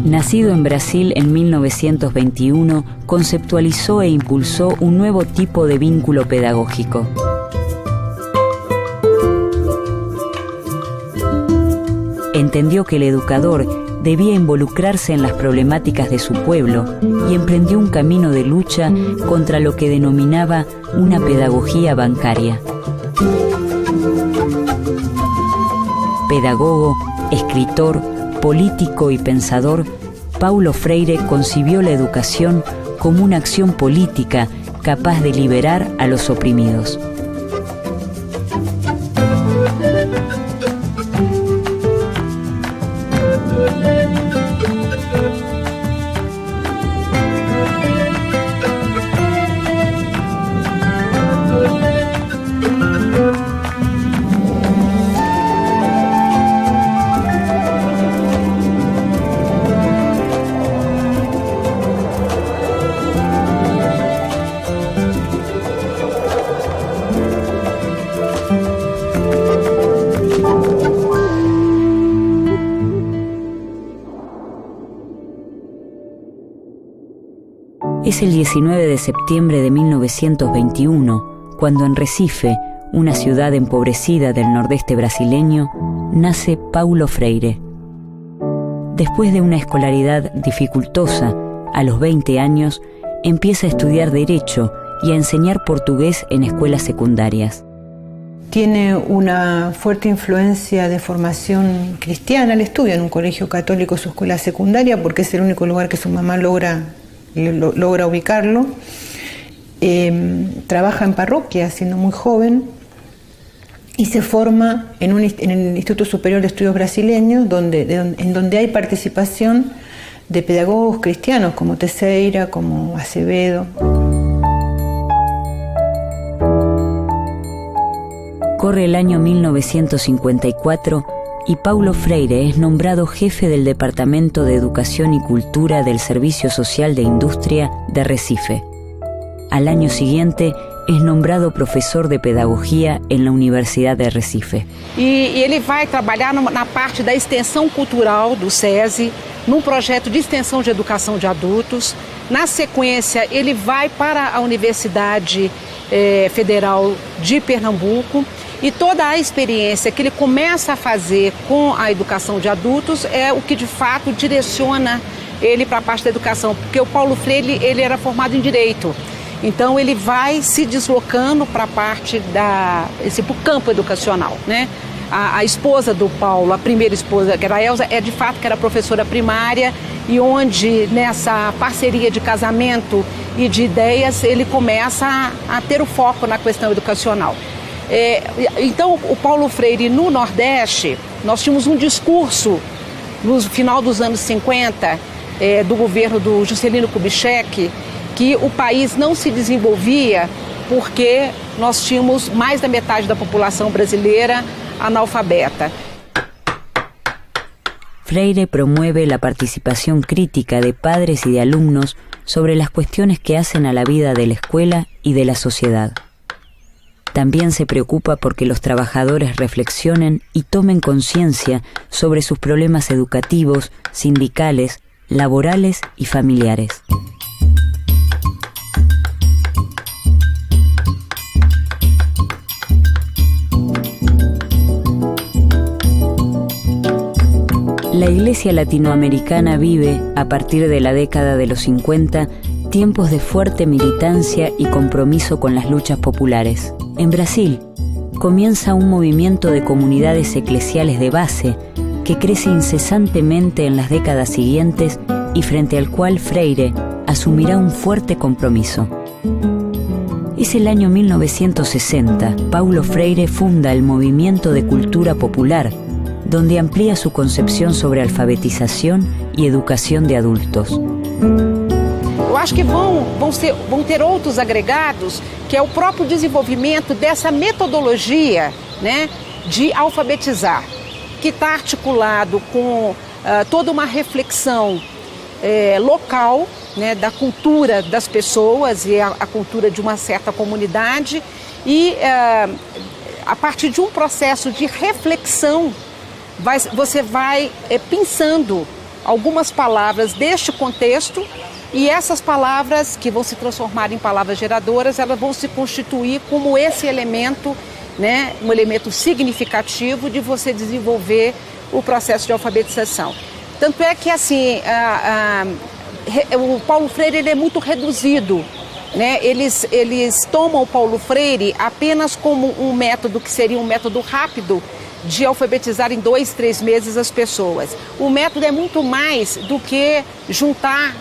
Nacido en Brasil en 1921, conceptualizó e impulsó un nuevo tipo de vínculo pedagógico. Entendió que el educador debía involucrarse en las problemáticas de su pueblo y emprendió un camino de lucha contra lo que denominaba una pedagogía bancaria. Pedagogo, escritor, político y pensador, Paulo Freire concibió la educación como una acción política capaz de liberar a los oprimidos. Es el 19 de septiembre de 1921, cuando en Recife, una ciudad empobrecida del nordeste brasileño, nace Paulo Freire. Después de una escolaridad dificultosa, a los 20 años, empieza a estudiar Derecho y a enseñar portugués en escuelas secundarias. Tiene una fuerte influencia de formación cristiana. Él estudia en un colegio católico su escuela secundaria porque es el único lugar que su mamá logra ubicarlo. Trabaja en parroquia siendo muy joven y se forma en el Instituto Superior de Estudios Brasileños, en donde hay participación de pedagogos cristianos como Teixeira, como Acevedo. Corre el año 1954 y Paulo Freire es nombrado jefe del Departamento de Educación y Cultura del Servicio Social de Industria de Recife. Al año siguiente es nombrado professor de Pedagogía en la Universidad de Recife. E ele vai trabalhar na parte da extensão cultural do SESI, num projeto de extensão de educação de adultos. Na sequência, ele vai para a Universidade Federal de Pernambuco. E toda a experiência que ele começa a fazer com a educação de adultos é o que de fato direciona ele para a parte da educação, porque o Paulo Freire ele era formado em Direito, então ele vai se deslocando para a parte pro campo educacional, né? A esposa do Paulo, a primeira esposa, que era a Elza, de fato que era professora primária, e onde nessa parceria de casamento e de ideias ele começa a ter o foco na questão educacional. Então, o Paulo Freire no Nordeste, nós tínhamos um discurso no final dos anos 50 do governo do Juscelino Kubitschek, que o país não se desenvolvia porque nós tínhamos mais da metade da população brasileira analfabeta. Freire promueve la participación crítica de padres y de alumnos sobre las cuestiones que hacen a la vida de la escuela y de la sociedad. También se preocupa porque los trabajadores reflexionen y tomen conciencia sobre sus problemas educativos, sindicales, laborales y familiares. La Iglesia latinoamericana vive, a partir de la década de los 50, tiempos de fuerte militancia y compromiso con las luchas populares. En Brasil, comienza un movimiento de comunidades eclesiales de base que crece incesantemente en las décadas siguientes y frente al cual Freire asumirá un fuerte compromiso. Es el año 1960. Paulo Freire funda el Movimiento de Cultura Popular, donde amplía su concepción sobre alfabetización y educación de adultos. Eu acho que vão ter outros agregados, que é o próprio desenvolvimento dessa metodologia, né, de alfabetizar, que está articulado com toda uma reflexão local, né, da cultura das pessoas e a cultura de uma certa comunidade, e a partir de um processo de reflexão você vai pensando algumas palavras deste contexto, e essas palavras que vão se transformar em palavras geradoras, elas vão se constituir como esse elemento, né, um elemento significativo de você desenvolver o processo de alfabetização. Tanto é que assim, o Paulo Freire ele é muito reduzido, né? Eles tomam o Paulo Freire apenas como um método que seria um método rápido de alfabetizar em 2, 3 meses as pessoas. O método é muito mais do que juntar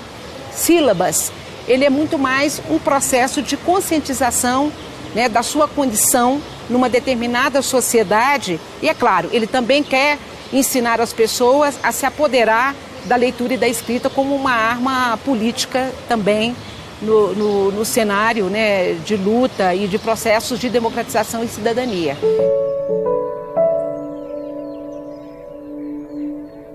sílabas, ele é muito mais um processo de conscientização, né, da sua condição numa determinada sociedade, e é claro, ele também quer ensinar as pessoas a se apoderar da leitura e da escrita como uma arma política também no cenário, né, de luta e de processos de democratização e cidadania.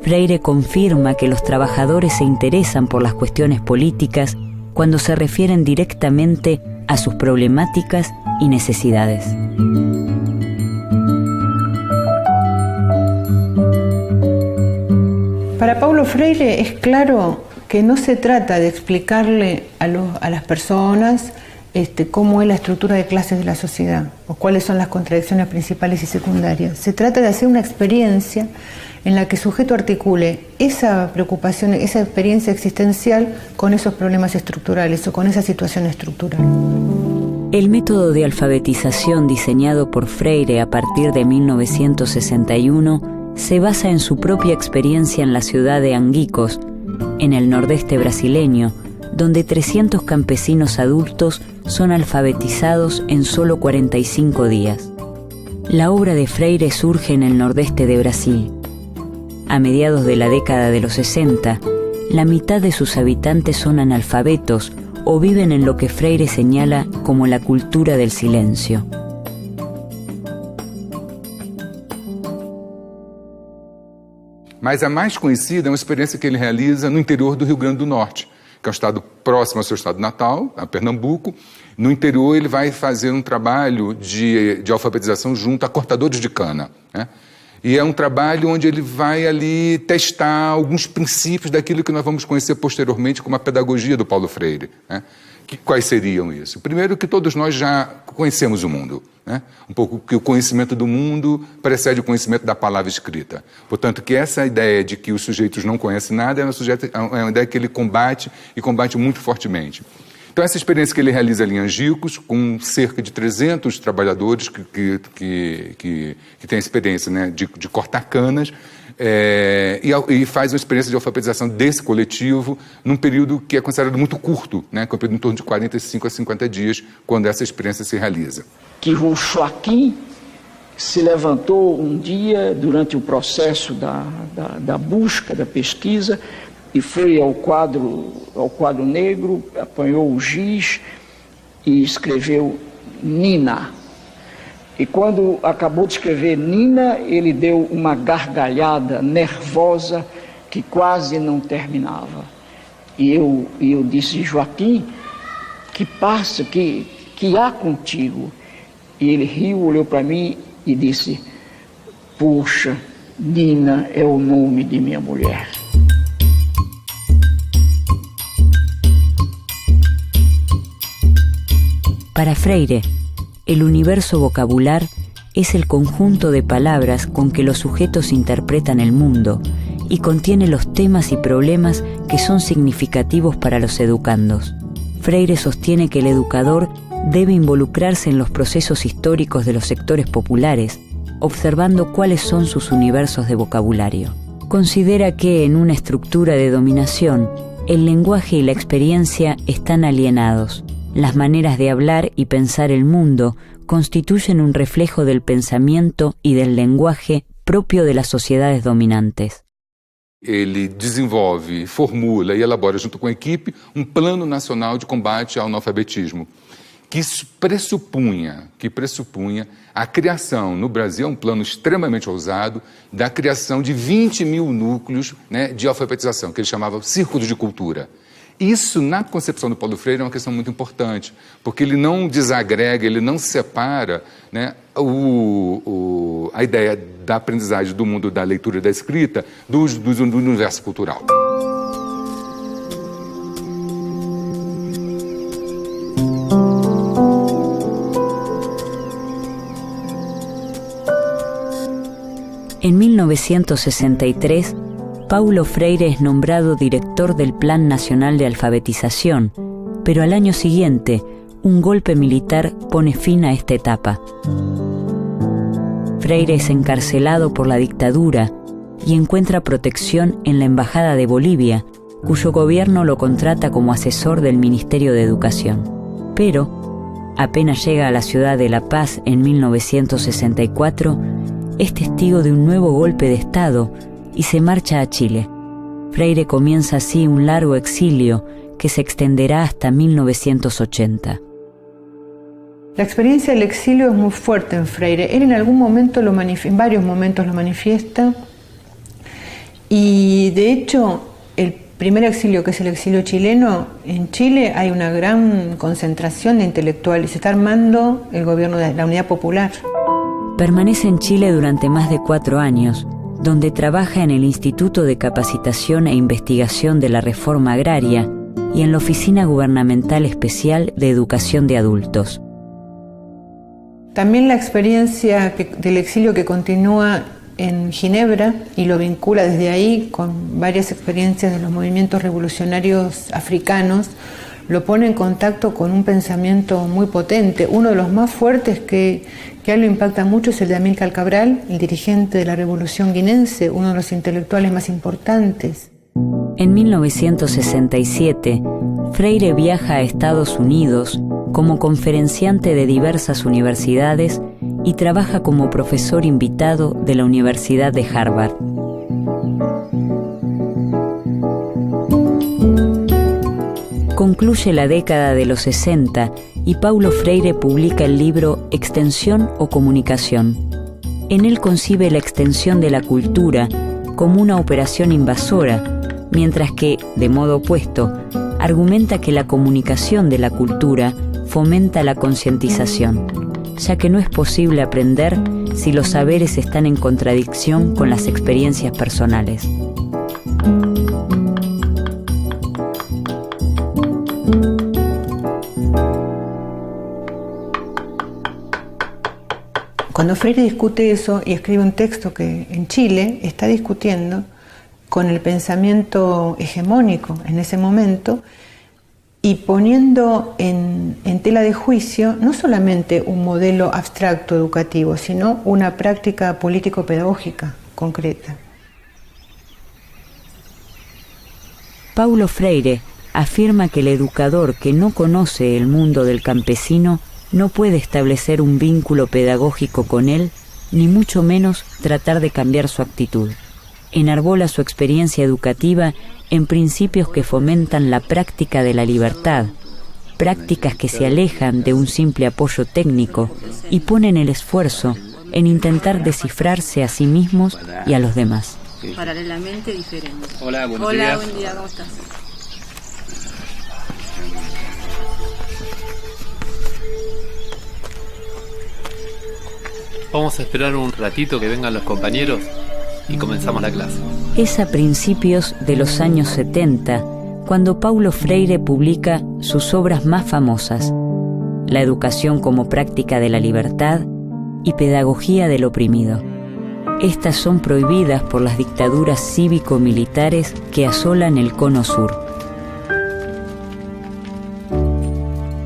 Freire confirma que los trabajadores se interesan por las cuestiones políticas cuando se refieren directamente a sus problemáticas y necesidades. Para Paulo Freire es claro que no se trata de explicarle a las personas cómo es la estructura de clases de la sociedad o cuáles son las contradicciones principales y secundarias. Se trata de hacer una experiencia en la que el sujeto articule esa preocupación, esa experiencia existencial con esos problemas estructurales o con esa situación estructural. El método de alfabetización diseñado por Freire a partir de 1961 se basa en su propia experiencia en la ciudad de Anguicos, en el nordeste brasileño, donde 300 campesinos adultos son alfabetizados en solo 45 días. La obra de Freire surge en el nordeste de Brasil. A mediados de la década de los 60, la mitad de sus habitantes son analfabetos o viven en lo que Freire señala como la cultura del silencio. Mas a mais conhecida é uma experiência que ele realiza no interior do Rio Grande do Norte, que é um estado próximo ao seu estado natal, a Pernambuco. No interior ele vai fazer um trabalho de alfabetização junto a cortadores de cana, né? E é um trabalho onde ele vai ali testar alguns princípios daquilo que nós vamos conhecer posteriormente como a pedagogia do Paulo Freire, né? Quais seriam isso? Primeiro, que todos nós já conhecemos o mundo, né? Um pouco que o conhecimento do mundo precede o conhecimento da palavra escrita. Portanto, que essa ideia de que os sujeitos não conhecem nada é uma ideia que ele combate e combate muito fortemente. Então, essa experiência que ele realiza ali em Angicos, com cerca de 300 trabalhadores que têm experiência, né, de cortar canas, e faz uma experiência de alfabetização desse coletivo num período que é considerado muito curto, né, que é um período em torno de 45 a 50 dias, quando essa experiência se realiza. Que o Joaquim se levantou um dia durante o processo da busca, da pesquisa, e foi ao quadro negro, apanhou o giz e escreveu Nina. E quando acabou de escrever Nina, ele deu uma gargalhada nervosa que quase não terminava. E eu disse, Joaquim, que passa, que há contigo? E ele riu, olhou para mim e disse, puxa, Nina é o nome de minha mulher. Para Freire, el universo vocabular es el conjunto de palabras con que los sujetos interpretan el mundo y contiene los temas y problemas que son significativos para los educandos. Freire sostiene que el educador debe involucrarse en los procesos históricos de los sectores populares, observando cuáles son sus universos de vocabulario. Considera que en una estructura de dominación, el lenguaje y la experiencia están alienados. Las maneras de hablar y pensar el mundo constituyen un reflejo del pensamiento y del lenguaje propio de las sociedades dominantes. Ele desenvolve, formula e elabora junto com a equipe um plano nacional de combate ao analfabetismo, que pressupunha a criação, no Brasil é um plano extremamente ousado, da criação de 20 mil núcleos, né, de alfabetização, que ele chamava Círculos de Cultura. Isso, na concepção do Paulo Freire, é uma questão muito importante, porque ele não desagrega, ele não separa, né, a ideia da aprendizagem do mundo da leitura e da escrita do universo cultural. 1963, Paulo Freire es nombrado director del Plan Nacional de Alfabetización, pero al año siguiente, un golpe militar pone fin a esta etapa. Freire es encarcelado por la dictadura y encuentra protección en la Embajada de Bolivia, cuyo gobierno lo contrata como asesor del Ministerio de Educación. Pero, apenas llega a la ciudad de La Paz en 1964, es testigo de un nuevo golpe de Estado y se marcha a Chile. Freire comienza así un largo exilio que se extenderá hasta 1980. La experiencia del exilio es muy fuerte en Freire. Él en algún momento en varios momentos lo manifiesta, y de hecho el primer exilio, que es el exilio chileno, en Chile hay una gran concentración de intelectuales, se está armando el gobierno de la Unidad Popular. Permanece en Chile durante más de 4 años, donde trabaja en el Instituto de Capacitación e Investigación de la Reforma Agraria y en la Oficina Gubernamental Especial de Educación de Adultos. También la experiencia del exilio que continúa en Ginebra y lo vincula desde ahí con varias experiencias de los movimientos revolucionarios africanos, lo pone en contacto con un pensamiento muy potente. Uno de los más fuertes que a él lo impacta mucho es el de Amílcar Cabral, el dirigente de la Revolución Guinense, uno de los intelectuales más importantes. En 1967, Freire viaja a Estados Unidos como conferenciante de diversas universidades y trabaja como profesor invitado de la Universidad de Harvard. Concluye la década de los 60 y Paulo Freire publica el libro Extensión o Comunicación. En él concibe la extensión de la cultura como una operación invasora, mientras que, de modo opuesto, argumenta que la comunicación de la cultura fomenta la concientización, ya que no es posible aprender si los saberes están en contradicción con las experiencias personales. Cuando Freire discute eso y escribe un texto que en Chile está discutiendo con el pensamiento hegemónico en ese momento y poniendo en tela de juicio no solamente un modelo abstracto educativo, sino una práctica político-pedagógica concreta. Paulo Freire afirma que el educador que no conoce el mundo del campesino no puede establecer un vínculo pedagógico con él, ni mucho menos tratar de cambiar su actitud. Enarbola su experiencia educativa en principios que fomentan la práctica de la libertad, prácticas que se alejan de un simple apoyo técnico y ponen el esfuerzo en intentar descifrarse a sí mismos y a los demás. Paralelamente diferente. Hola, buenos días. días. Hola, buen día, ¿cómo estás? Vamos a esperar un ratito que vengan los compañeros y comenzamos la clase. Es a principios de los años 70 cuando Paulo Freire publica sus obras más famosas: La educación como práctica de la libertad y Pedagogía del oprimido. Estas son prohibidas por las dictaduras cívico-militares que asolan el Cono Sur.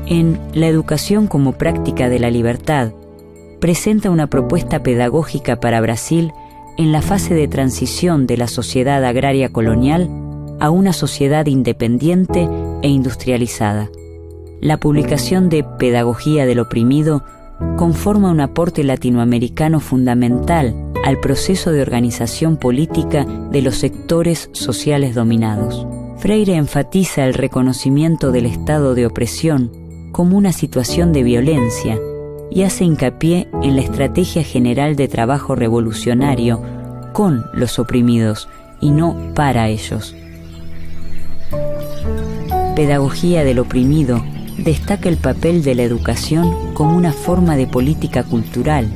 En La educación como práctica de la libertad, presenta una propuesta pedagógica para Brasil en la fase de transición de la sociedad agraria colonial a una sociedad independiente e industrializada. La publicación de Pedagogía del oprimido conforma un aporte latinoamericano fundamental al proceso de organización política de los sectores sociales dominados. Freire enfatiza el reconocimiento del estado de opresión como una situación de violencia y hace hincapié en la estrategia general de trabajo revolucionario con los oprimidos y no para ellos. Pedagogía del oprimido destaca el papel de la educación como una forma de política cultural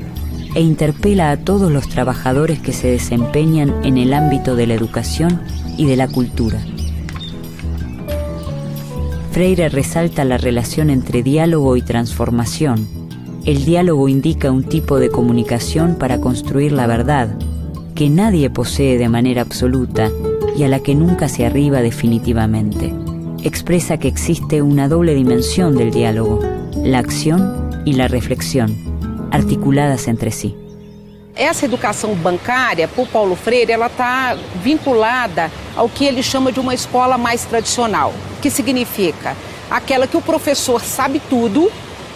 e interpela a todos los trabajadores que se desempeñan en el ámbito de la educación y de la cultura. Freire resalta la relación entre diálogo y transformación. El diálogo indica un tipo de comunicación para construir la verdad, que nadie posee de manera absoluta y a la que nunca se arriba definitivamente. Expresa que existe una doble dimensión del diálogo, la acción e a reflexão, articuladas entre si. Essa educação bancária, por Paulo Freire, ela está vinculada ao que ele chama de uma escola mais tradicional, que significa aquela que o professor sabe tudo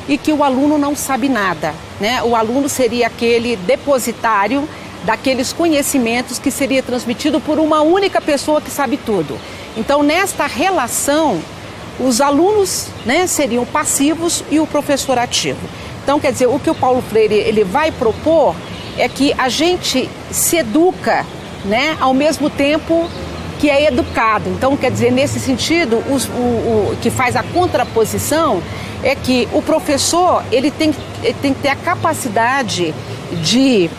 e que o aluno não sabe nada, né? O aluno seria aquele depositário daqueles conhecimentos que seria transmitido por uma única pessoa que sabe tudo. Então, nesta relação, os alunos, né, seriam passivos e o professor ativo. Então, quer dizer, o que o Paulo Freire ele vai propor é que a gente se educa, né, ao mesmo tempo que é educado. Então, quer dizer, nesse sentido, o que faz a contraposição é que o professor ele tem que ter a capacidade de,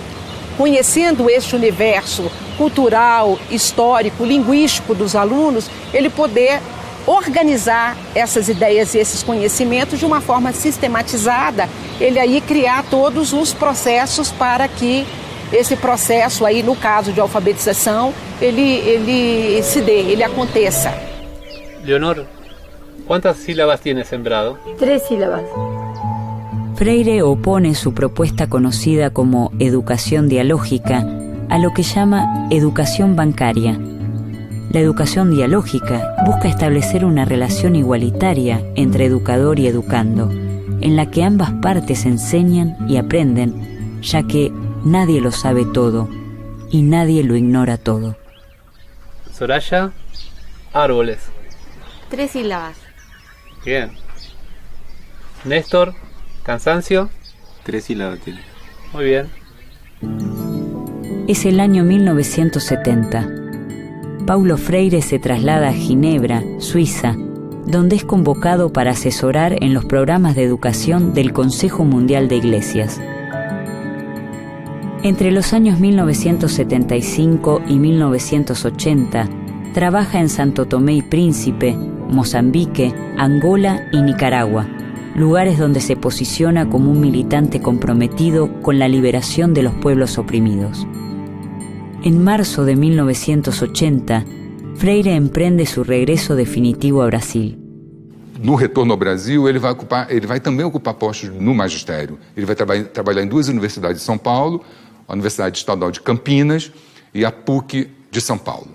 conhecendo este universo cultural, histórico, linguístico dos alunos, ele poder organizar essas ideias e esses conhecimentos de uma forma sistematizada, ele aí criar todos os processos para que esse processo aí, no caso de alfabetização, ele se dê, ele aconteça. Leonor, ¿cuántas sílabas tiene Sembrado? 3 sílabas. Freire opone su propuesta conocida como educación dialógica a lo que llama educación bancaria. La educación dialógica busca establecer una relación igualitaria entre educador y educando, en la que ambas partes enseñan y aprenden, ya que nadie lo sabe todo y nadie lo ignora todo. Soraya, árboles. 3 sílabas. Bien. Néstor, cansancio. 3 sílabas tiene. Muy bien. Es el año 1970. Paulo Freire se traslada a Ginebra, Suiza, donde es convocado para asesorar en los programas de educación del Consejo Mundial de Iglesias. Entre los años 1975 y 1980, trabaja en Santo Tomé y Príncipe, Mozambique, Angola y Nicaragua, lugares donde se posiciona como un militante comprometido con la liberación de los pueblos oprimidos. En marzo de 1980, Freire emprende su regreso definitivo a Brasil. No retorno ao Brasil, ele vai também ocupar postos no magistério. Ele vai trabalhar em 2 universidades de São Paulo, a Universidade Estadual de Campinas e a PUC de São Paulo.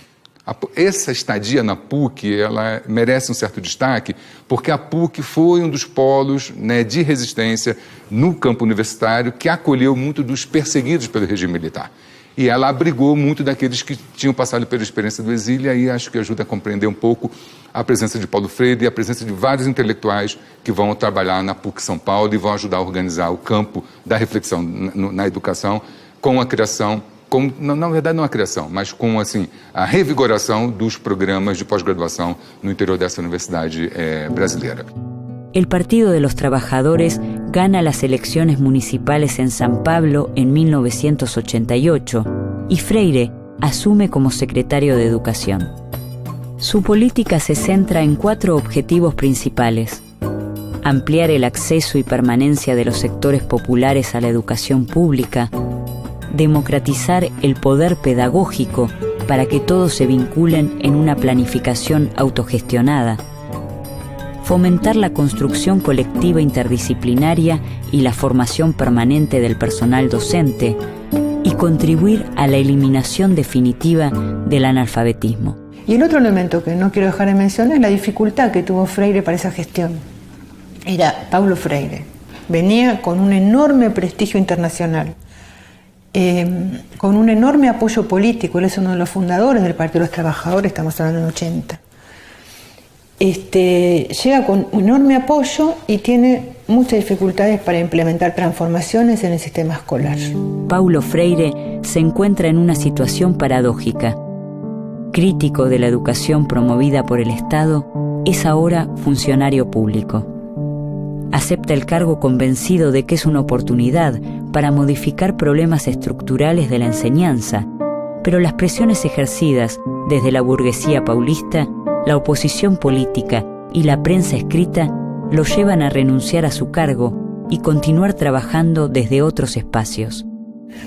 Essa estadia na PUC, ela merece um certo destaque, porque a PUC foi um dos polos, né, de resistência no campo universitário que acolheu muito dos perseguidos pelo regime militar. E ela abrigou muito daqueles que tinham passado pela experiência do exílio, e aí acho que ajuda a compreender um pouco a presença de Paulo Freire e a presença de vários intelectuais que vão trabalhar na PUC São Paulo e vão ajudar a organizar o campo da reflexão na educação com a criação, na verdade não a criação, mas com assim, a revigoração dos programas de pós-graduação no interior dessa universidade brasileira. El Partido de los Trabajadores gana las elecciones municipales en San Pablo en 1988 y Freire asume como secretario de Educación. Su política se centra en 4 objetivos principales: ampliar el acceso y permanencia de los sectores populares a la educación pública, democratizar el poder pedagógico para que todos se vinculen en una planificación autogestionada, fomentar la construcción colectiva interdisciplinaria y la formación permanente del personal docente y contribuir a la eliminación definitiva del analfabetismo. Y el otro elemento que no quiero dejar de mencionar es la dificultad que tuvo Freire para esa gestión. Era Paulo Freire. Venía con un enorme prestigio internacional, con un enorme apoyo político. Él es uno de los fundadores del Partido de los Trabajadores, estamos hablando en 80. Llega con un enorme apoyo y tiene muchas dificultades para implementar transformaciones en el sistema escolar. Paulo Freire se encuentra en una situación paradójica. Crítico de la educación promovida por el Estado, es ahora funcionario público. Acepta el cargo convencido de que es una oportunidad para modificar problemas estructurales de la enseñanza, pero las presiones ejercidas desde la burguesía paulista, la oposición política y la prensa escrita lo llevan a renunciar a su cargo y continuar trabajando desde otros espacios.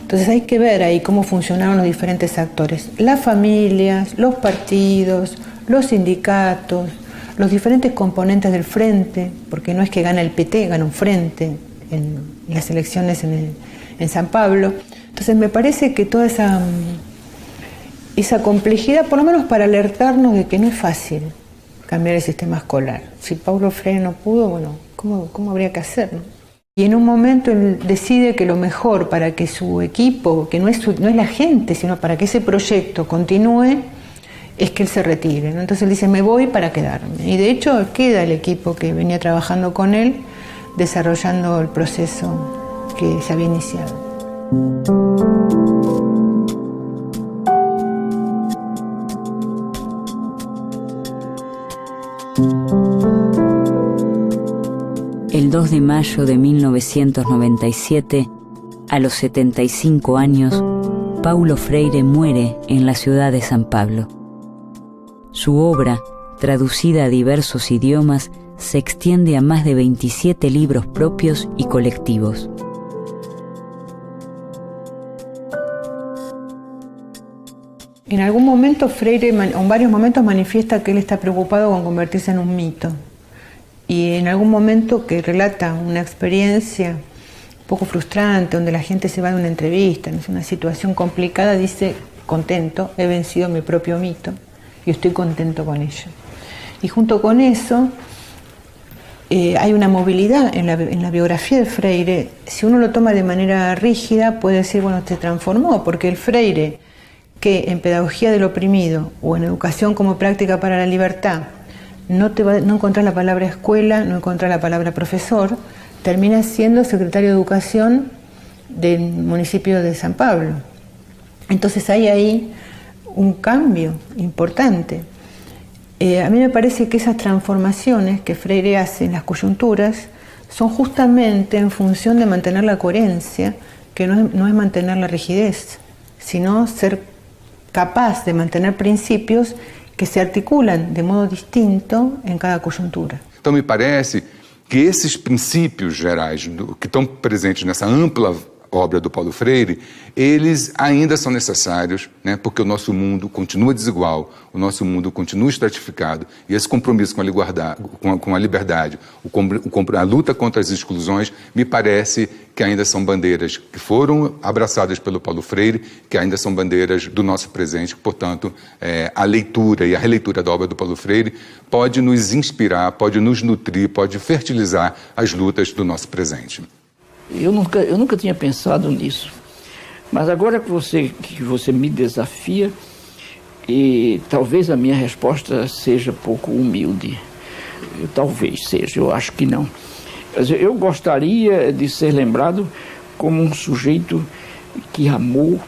Entonces hay que ver ahí cómo funcionaron los diferentes actores, las familias, los partidos, los sindicatos, los diferentes componentes del frente, porque no es que gana el PT, gana un frente en las elecciones en San Pablo. Entonces me parece que toda esa complejidad, por lo menos para alertarnos de que no es fácil cambiar el sistema escolar. Si Paulo Freire no pudo, bueno, ¿cómo habría que hacer, no? Y en un momento él decide que lo mejor para que su equipo, que no es la gente, sino para que ese proyecto continúe, es que él se retire, ¿no? Entonces él dice, me voy para quedarme. Y de hecho queda el equipo que venía trabajando con él, desarrollando el proceso que se había iniciado. El 2 de mayo de 1997, a los 75 años, Paulo Freire muere en la ciudad de San Pablo. Su obra, traducida a diversos idiomas, se extiende a más de 27 libros propios y colectivos. En algún momento Freire, en varios momentos, manifiesta que él está preocupado con convertirse en un mito. Y en algún momento que relata una experiencia un poco frustrante, donde la gente se va de una entrevista, es una situación complicada, dice, contento, he vencido mi propio mito y estoy contento con ello. Y junto con eso hay una movilidad en la biografía de Freire. Si uno lo toma de manera rígida, puede decir, bueno, se transformó, porque el Freire que en Pedagogía del Oprimido o en Educación como Práctica para la Libertad no encontrás la palabra escuela, no encontrás la palabra profesor, termina siendo secretario de Educación del municipio de San Pablo. Entonces hay ahí un cambio importante. A mí me parece que esas transformaciones que Freire hace en las coyunturas son justamente en función de mantener la coherencia, que no es mantener la rigidez, sino ser capaz de mantener principios que se articulan de modo distinto em cada conjuntura. Então me parece que esses princípios gerais que estão presentes nessa ampla obra do Paulo Freire, eles ainda são necessários, né, porque o nosso mundo continua desigual, o nosso mundo continua estratificado, e esse compromisso com a liberdade, a luta contra as exclusões, me parece que ainda são bandeiras que foram abraçadas pelo Paulo Freire, que ainda são bandeiras do nosso presente, portanto, a leitura e a releitura da obra do Paulo Freire pode nos inspirar, pode nos nutrir, pode fertilizar as lutas do nosso presente. Eu nunca tinha pensado nisso, mas agora que você me desafia, e talvez a minha resposta seja pouco humilde, talvez seja, eu acho que não. Eu gostaria de ser lembrado como um sujeito que amou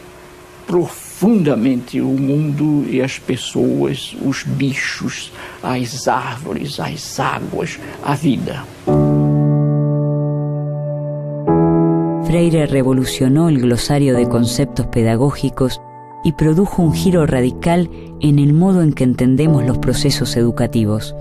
profundamente o mundo e as pessoas, os bichos, as árvores, as águas, a vida. Freire revolucionó el glosario de conceptos pedagógicos y produjo un giro radical en el modo en que entendemos los procesos educativos.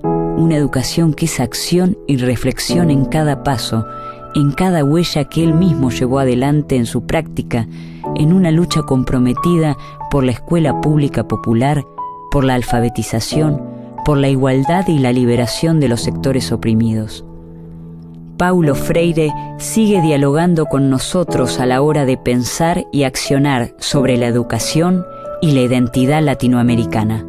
Una educación que es acción y reflexión en cada paso, en cada huella que él mismo llevó adelante en su práctica, en una lucha comprometida por la escuela pública popular, por la alfabetización, por la igualdad y la liberación de los sectores oprimidos. Paulo Freire sigue dialogando con nosotros a la hora de pensar y accionar sobre la educación y la identidad latinoamericana.